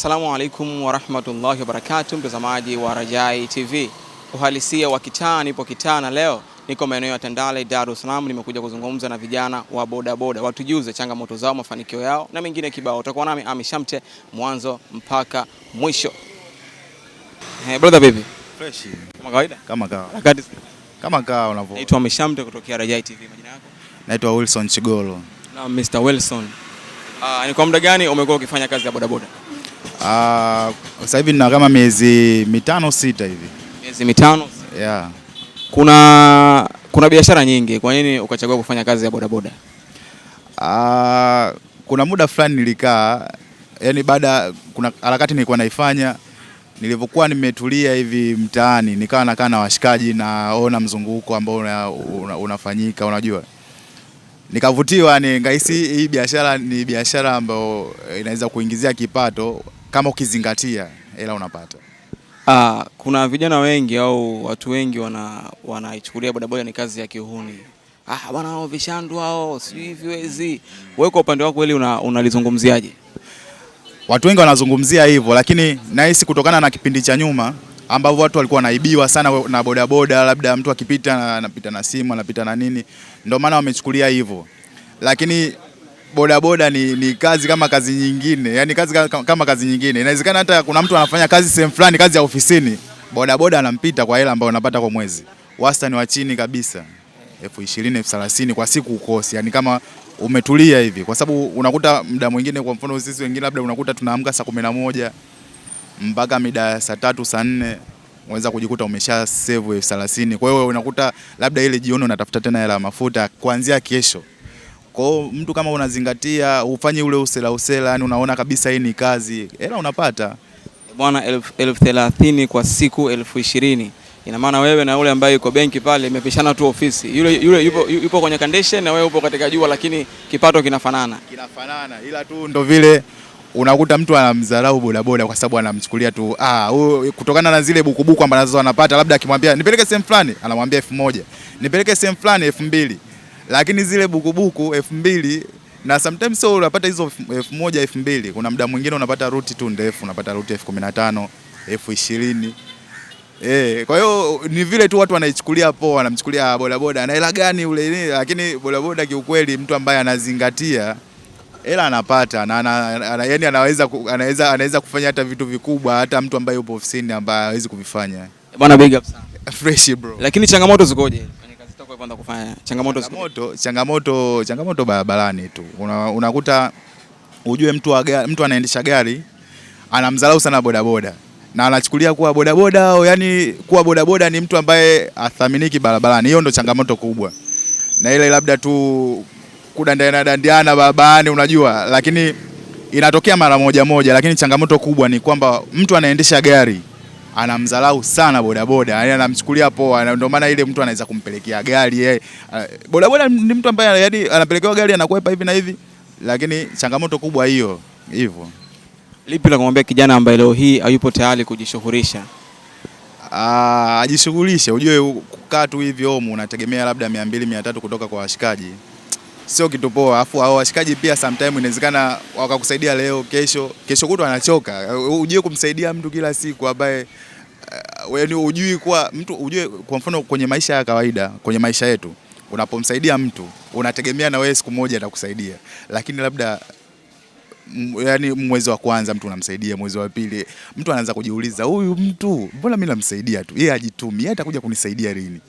Assalamu alaikum wa rahmatullahi wa barakatuh, mtazamaji wa Rajai TV. Uhalisia wa kitaa, nipo kitaa na leo niko maeneo ya Tandale, Dar es Salaam. Nimekuja kuzungumza na vijana wa bodaboda, watujuze changamoto zao, mafanikio yao na mengine kibao. Utakuwa nami Ami Shamte mwanzo mpaka mwisho. Brother baby. Fresh. Kama kawaida? Kama kawa. Harakati. Kama kawa unavyo. Naitwa Ami Shamte kutokea Rajai TV. Majina yako? Naitwa Wilson Chigolo. Na Mr. Wilson. Ni kwa muda gani umekuwa ukifanya kazi ya bodaboda? Sasa hivi nina kama miezi 5-6 hivi. Miezi 5? Yeah. Kuna biashara nyingi, kwa nini ukachagua kufanya kazi ya bodaboda? Kuna muda fulani nilikaa, yani baada kuna harakati nilikuwa naifanya, nilivyokuwa nimetulia hivi mtaani, nikawa nakaa na washikaji naona mzunguko ambao unafanyika, unajua. Nikavutiwa, ngahisi hii biashara ni biashara ambayo inaweza kuingizia kipato kama ukizingatia hela unapata. Kuna vijana wengi au watu wengi wanaichukulia bodaboda ni kazi ya kihuni. Bwana hao vishandu hao, sijui hivi wezi. Wewe kwa upande wako unalizungumziaje? Watu wengi wanazungumzia hivyo, lakini nahisi kutokana na kipindi cha nyuma ambapo watu walikuwa wanaibiwa sana na bodaboda, labda mtu akipita anapita na simu, anapita na nini, ndio maana wamechukulia hivyo. Lakini bodaboda ni kazi kama kazi nyingine, yani kazi kama kazi nyingine. Inawezekana hata kuna mtu anafanya kazi sehemu fulani, kazi ya ofisini, bodaboda anampita kwa hela ambayo anapata kwa mwezi. Wastani wa chini kabisa 20,000, 30,000 kwa siku ukosi, yani kama umetulia hivi, kwa sababu unakuta muda mwingine, kwa mfano sisi wengine labda unakuta tunaamka saa 11 mpaka mida saa 3 saa 4 unaweza kujikuta umesha save 30,000. Kwa hiyo unakuta labda ile jioni unatafuta tena hela mafuta kuanzia kesho. Kwa hiyo mtu kama unazingatia, ufanye ule usela, yani unaona kabisa hii ni kazi, hela unapata. Bwana 30,000 kwa siku 20,000. Ina maana wewe na yule ambaye yuko benki pale imepishana tu ofisi. Yule yupo kwenye condition na wewe upo katika jua, lakini kipato kinafanana. Kinafanana, ila tu ndo vile unakuta mtu anamdharau bodaboda kwa sababu anamchukulia tu kutokana na zile bukubuku ambazo anapata, labda akimwambia nipeleke sehemu fulani anamwambia 1,000, nipeleke sehemu fulani 2,000. Lakini zile bukubuku 2,000 na sometimes so unapata hizo 1,000 2,000, kuna muda mwingine unapata ruti tu ndefu, unapata ruti 15,000 20,000. Kwa hiyo ni vile tu watu wanaichukulia poa, wanamchukulia bodaboda ana hela gani ule, lakini bodaboda kiukweli mtu ambaye anazingatia hela anapata, na yani anaweza kufanya hata vitu vikubwa, hata mtu ambaye yupo ofisini ambaye hawezi kuvifanya. Bwana big up sana. Fresh bro. Lakini changamoto zikoje kwenye kazi yako kwanza kufanya? Changamoto barabarani tu. Unakuta ujue mtu anaendesha gari anamdharau sana bodaboda, na anachukulia kuwa bodaboda, yani kuwa bodaboda ni mtu ambaye athaminiki barabarani. Hiyo ndo changamoto kubwa. Na ile labda tu kudandiana barabarani, unajua, lakini inatokea mara moja, lakini changamoto kubwa ni kwamba mtu anaendesha gari anamdharau sana bodaboda, yani anamchukulia poa, ndio maana ile mtu anaweza kumpelekea gari bodaboda ni mtu ambaye yani anapelekewa gari anakwepa hivi na hivi, lakini changamoto kubwa hiyo hivyo. Lipi la kumwambia kijana ambaye leo hii hayupo tayari kujishughulisha? Ajishughulishe. Ujue kukaa tu hivi homu unategemea labda 200-300 kutoka kwa washikaji, sio kitu poa. Afu hao washikaji pia sometimes inawezekana wakakusaidia leo, kesho kutwa anachoka. Ujue kumsaidia mtu kila siku ambaye wewe ujui kwa mtu, ujue kwa mfano kwenye maisha ya kawaida, kwenye maisha yetu, unapomsaidia mtu unategemea na wewe siku moja atakusaidia, lakini labda yani mwezi wa kwanza mtu unamsaidia, mwezi wa pili mtu anaanza kujiuliza, huyu mtu mbona mimi namsaidia tu, yeye ajitumi, yeye atakuja kunisaidia lini?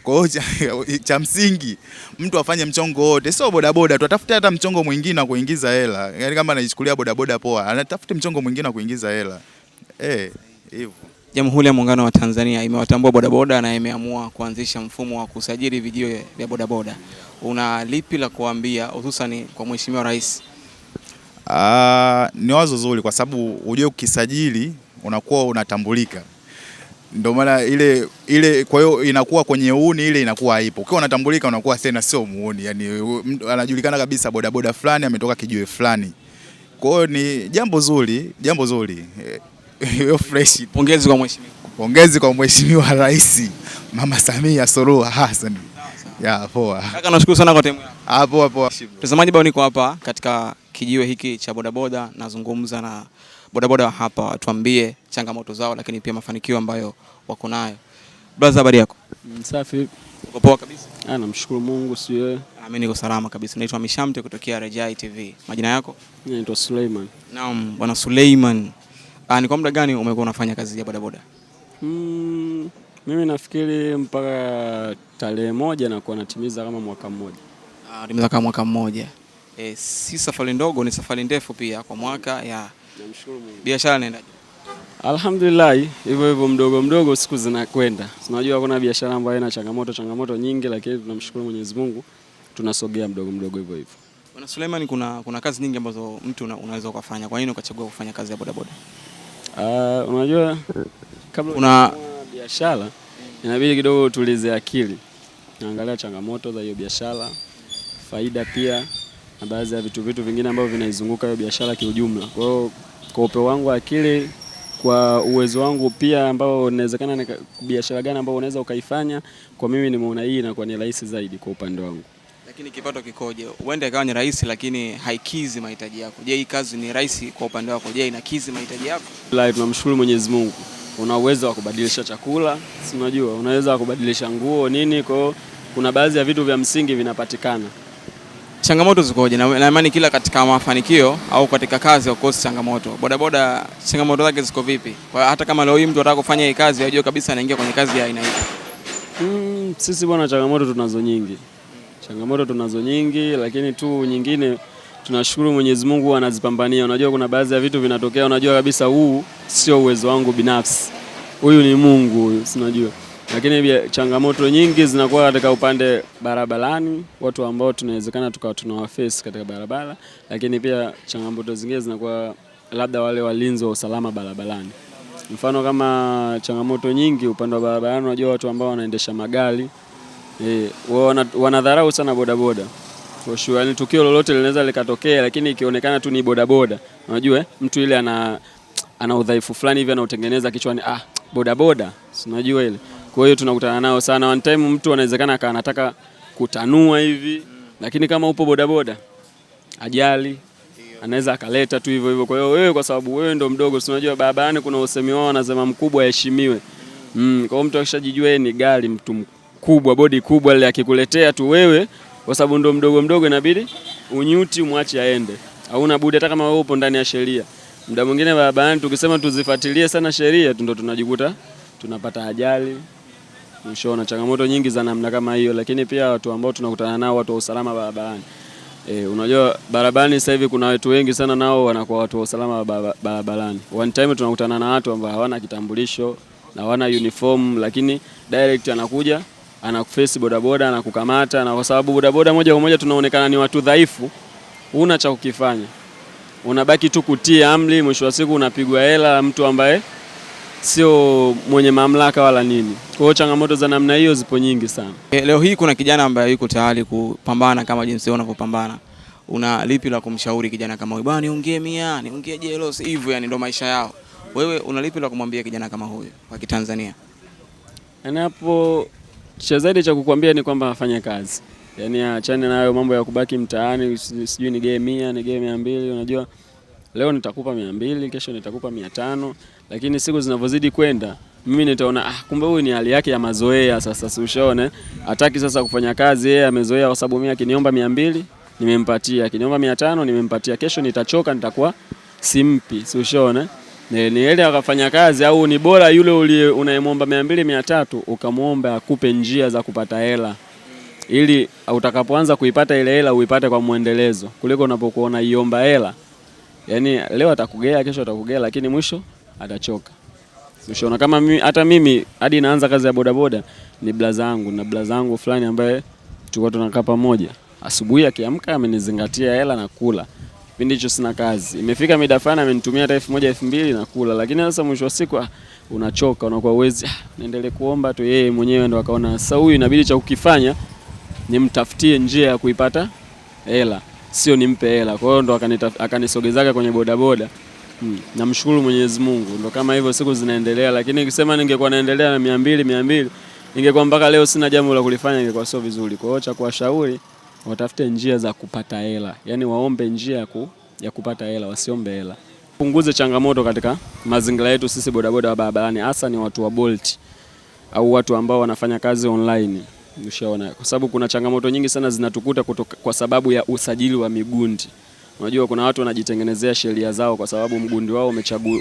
Kwa hiyo cha msingi mtu afanye mchongo wote, sio bodaboda tu, atafute hata mchongo mwingine wa kuingiza hela. Yani kama anajichukulia bodaboda poa, anatafute mchongo mwingine wa kuingiza hela. Hivyo. Jamhuri ya Muungano wa Tanzania imewatambua bodaboda na imeamua kuanzisha mfumo wa kusajili vijio vya bodaboda. Una lipi la kuambia hususan kwa Mheshimiwa Rais? Ni wazo zuri, kwa sababu ujue ukisajili unakuwa unatambulika. Ndio maana ile kwa hiyo inakuwa kwenye uuni, ile inakuwa haipo. Ukiwa unatambulika unakuwa tena sio muuni, yani anajulikana kabisa bodaboda fulani ametoka kijiwe fulani. Kwa hiyo ni jambo zuri. Hiyo fresh. Pongezi kwa Mheshimiwa. Pongezi kwa Mheshimiwa Rais Mama Samia Suluhu Hassan. Poa. Kaka, nashukuru sana kwa timu yako. Poa. Mtazamaji, bado niko hapa katika kijiwe hiki cha bodaboda, nazungumza na bodaboda hapa watuambie changamoto zao, lakini pia mafanikio ambayo wako nayo. Brother, habari yako? Safi. Uko poa kabisa? Namshukuru Mungu, si wewe? Mimi niko salama kabisa. Naitwa Mishamte kutokea Rajai TV. Majina yako? Naitwa Suleiman. Naam, bwana Suleiman. Ni kwa muda gani umekuwa unafanya kazi ya bodaboda? Mimi nafikiri mpaka tarehe 1 na kuwa natimiza kama mwaka mmoja. Natimiza kama mwaka mmoja. Si safari ndogo, ni safari ndefu pia kwa mwaka ya. Namshukuru Mungu. Biashara inaendaje? Alhamdulillah, hivyo hivyo mdogo mdogo siku zinakwenda. Unajua kuna biashara ambayo ina changamoto nyingi, lakini tunamshukuru Mwenyezi Mungu tunasogea mdogo mdogo hivyo hivyo. Bwana Suleiman, kuna kazi nyingi ambazo mtu unaweza kufanya. Kwa nini ukachagua kufanya kazi ya bodaboda? Unajua kabla biashara inabidi kidogo utulize akili. Naangalia changamoto za hiyo biashara, faida pia na baadhi ya vitu vingine ambavyo vinaizunguka hiyo biashara kiujumla. Kwa hiyo kwa upeo wangu akili, kwa uwezo wangu pia ambao inawezekana biashara gani ambao unaweza ukaifanya, kwa mimi nimeona hii inakuwa ni rahisi zaidi kwa upande wangu. Lakini kipato kikoje? Huenda ikawa ni rahisi lakini haikizi mahitaji yako. Je, hii kazi ni rahisi kwa upande wako? Je, inakizi mahitaji yako? Tunamshukuru Mwenyezi Mungu. Una uwezo wa kubadilisha chakula, si unajua, unaweza kubadilisha nguo nini, kwa kuna baadhi ya vitu vya msingi vinapatikana. Changamoto zikoje? Na imani kila katika mafanikio au katika kazi ukosi changamoto. Bodaboda changamoto zake ziko vipi? Kwa hata kama leo hii mtu anataka kufanya hii kazi, ajue kabisa anaingia kwenye kazi ya aina hii. Sisi bwana, changamoto tunazo nyingi, lakini tu nyingine tunashukuru Mwenyezi Mungu anazipambania. Unajua kuna baadhi ya vitu vinatokea, unajua kabisa huu sio uwezo wangu binafsi. Huyu ni Mungu huyu, sinajua. Lakini changamoto nyingi zinakuwa katika upande barabarani, watu ambao tunawezekana tukawa tunawaface katika barabara, lakini pia changamoto zingine zinakuwa labda wale walinzi wa usalama barabarani. Mfano kama changamoto nyingi upande wa barabarani, unajua watu ambao wanaendesha magari wanadharau sana bodaboda. Kwa sure, yani tukio lolote linaweza likatokea, lakini ikionekana tu ni bodaboda, unajua mtu ile ana udhaifu fulani hivi anautengeneza kichwani, bodaboda, unajua ile. Kwa hiyo tunakutana nao sana. One time mtu anawezekana anataka kutanua hivi, lakini kama upo bodaboda, ajali anaweza akaleta tu hivyo hivyo. Kwa hiyo wewe, kwa sababu wewe ndo mdogo, unajua barabarani kuna usemi wao wanasema mkubwa aheshimiwe. Kwa hiyo mtu akishajijua yeye ni gari, mtu mkubwa, body kubwa, ile akikuletea tu wewe, kwa sababu ndo mdogo inabidi unyuti umwache aende. Hauna budi, hata kama wewe upo ndani ya sheria. Muda mwingine barabarani tukisema tuzifuatilie sana sheria, ndo tunajikuta tunapata ajali. Mshoona changamoto nyingi za namna kama hiyo, lakini pia watu ambao tunakutana nao, watu wa usalama barabarani. Unajua barabarani sasa hivi kuna watu wengi sana nao wanakuwa watu wa usalama barabarani. One time tunakutana na watu ambao hawana kitambulisho na hawana uniform, lakini direct anakuja anakuface bodaboda, anakukamata, na kwa sababu bodaboda moja kwa moja tunaonekana ni watu dhaifu, huna cha kukifanya. Unabaki tu kutii amri, mwisho wa siku unapigwa hela, mtu ambaye sio mwenye mamlaka wala nini. Kwa hiyo changamoto za namna hiyo zipo nyingi sana. Leo hii kuna kijana ambaye yuko tayari kupambana kama jinsi wewe unavyopambana. Una lipi la kumshauri kijana kama huyu? Bwana, niongee 100, niongee jealous hivyo, yani ndo maisha yao. Wewe una lipi la kumwambia kijana kama huyu wa Kitanzania? Yaani hapo cha zaidi cha kukuambia ni kwamba afanye kazi. Yaani achane nayo mambo ya kubaki mtaani, sijui ni game 100, ni game 200, unajua leo nitakupa 200, kesho nitakupa 500, lakini siku zinavyozidi kwenda mimi nitaona kumbe huyu ni hali yake ya mazoea sasa, si ushaone? Hataki sasa kufanya kazi, yeye amezoea, kwa sababu mimi akiniomba 200 nimempatia, akiniomba 500 nimempatia, kesho nitachoka, nitakuwa simpi, si ushaone? Ni ile akafanya kazi, au ni bora yule unayemwomba 200 300 ukamwomba akupe njia za kupata hela, ili utakapoanza kuipata ile hela uipate kwa muendelezo, kuliko unapokuona iomba hela. Yaani leo atakugea, kesho atakugea, lakini mwisho atachoka. Ushaona? Kama mimi, hata mimi hadi naanza kazi ya bodaboda ni blaza yangu fulani ambaye tulikuwa tunakaa pamoja. Asubuhi akiamka amenizingatia hela na kula. Kipindi hicho sina kazi. Imefika mida fulani amenitumia hata 1000 2000 na kula, lakini sasa mwisho wa siku unachoka, unakuwa uwezi naendelee kuomba tu. Yeye mwenyewe ndo akaona sasa huyu inabidi cha kukifanya nimtafutie njia ya kuipata hela, sio nimpe hela. Kwa hiyo ndo akanisogezaga kwenye bodaboda. Namshukuru Mwenyezi Mungu, ndo kama hivyo siku zinaendelea. Lakini nikisema ningekuwa naendelea na 200 ningekuwa mpaka leo sina jambo la kulifanya, ingekuwa sio vizuri. Kwa hiyo cha kuwashauri watafute njia za kupata hela, yani waombe njia ya kupata hela, wasiombe hela. punguze changamoto katika mazingira yetu sisi bodaboda wa barabarani, hasa ni watu wa Bolt au watu ambao wanafanya kazi online. Ushaona, kwa sababu kuna changamoto nyingi sana zinatukuta kwa sababu ya usajili wa migundi. Unajua kuna watu wanajitengenezea sheria zao kwa sababu mgundi wao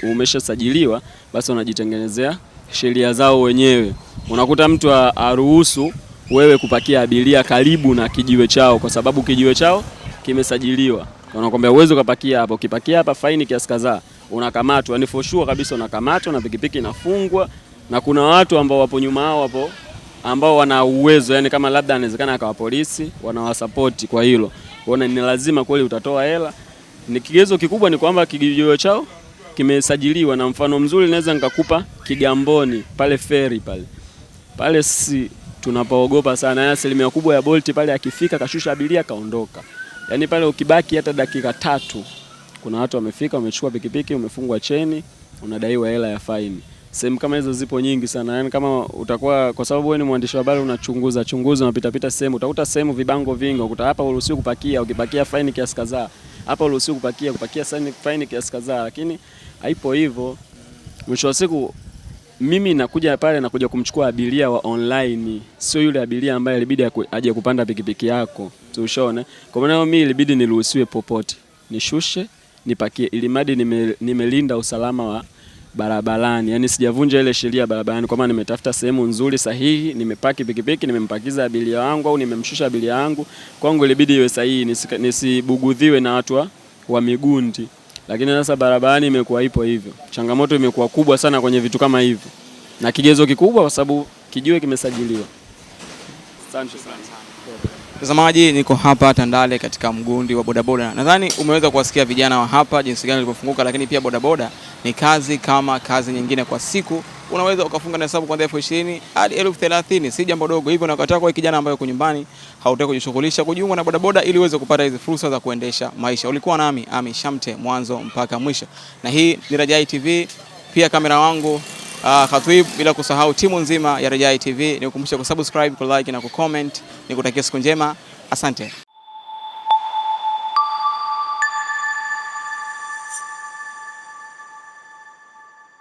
umeshasajiliwa, basi wanajitengenezea sheria zao wenyewe. Unakuta mtu aruhusu wewe kupakia abiria karibu na kijiwe chao kwa sababu kijiwe chao kimesajiliwa. Wanakuambia uwezo kupakia hapo, ukipakia hapa faini kiasi kadhaa, unakamatwa. Yani for sure kabisa unakamatwa na pikipiki inafungwa, na kuna watu ambao wapo nyuma hao hapo ambao wana uwezo, yani kama labda anawezekana akawa polisi, wanawasupport kwa hilo. Kuona ni lazima kweli utatoa hela. Ni kigezo kikubwa ni kwamba kijiwe chao kimesajiliwa, na mfano mzuri naweza nikakupa Kigamboni pale feri pale si tunapoogopa sana. Yani asilimia kubwa ya Bolt pale akifika kashusha abiria kaondoka. Yani pale ukibaki hata dakika 3 kuna watu wamefika wamechukua pikipiki, umefungwa cheni, unadaiwa hela ya faini. Sehemu kama hizo zipo nyingi sana. Yani kama utakuwa, kwa sababu wewe ni mwandishi wa habari, unachunguza unapita sehemu, utakuta sehemu vibango vingi, ukuta hapa uruhusiwi kupakia, ukipakia faini kiasi kadhaa. Hapa uruhusiwi kupakia faini kiasi kadhaa, lakini haipo hivyo. Mwisho wa siku mimi nakuja kumchukua abiria wa online, sio yule abiria ambaye ilibidi aje kupanda pikipiki yako. Tushone. Kwa maana mimi ilibidi niruhusiwe popote, nishushe, nipakie, ili madi nimelinda usalama wa barabarani. Yani sijavunja ile sheria barabarani, kwa maana nimetafuta sehemu nzuri sahihi, nimepaki pikipiki, nimempakiza abiria wangu au nimemshusha abiria wangu. Kwangu ilibidi iwe sahihi, nisibugudhiwe na watu wa migundi. Lakini sasa barabarani imekuwa ipo hivyo. Changamoto imekuwa kubwa sana kwenye vitu kama hivyo. Na kigezo kikubwa kwa sababu kijiwe kimesajiliwa. Asante sana. Mtazamaji, niko hapa Tandale katika mgundi wa bodaboda. Nadhani umeweza kuwasikia vijana wa hapa jinsi gani walivyofunguka, lakini pia bodaboda ni kazi kama kazi nyingine. Kwa siku unaweza ukafunga na hesabu kuanzia 20,000 hadi 30,000, si jambo dogo. Hivyo nakataka kwa kijana ambaye uko nyumbani hautaki kujishughulisha, kujiunga na bodaboda ili uweze kupata hizo fursa za kuendesha maisha. Ulikuwa nami Ami Shamte mwanzo mpaka mwisho. Na hii ni Rajai TV, pia kamera wangu Khatwib, bila kusahau timu nzima ya Rajai TV. Nikukumbusha kusubscribe, ku like na ku comment. Nikutakia siku njema. Asante.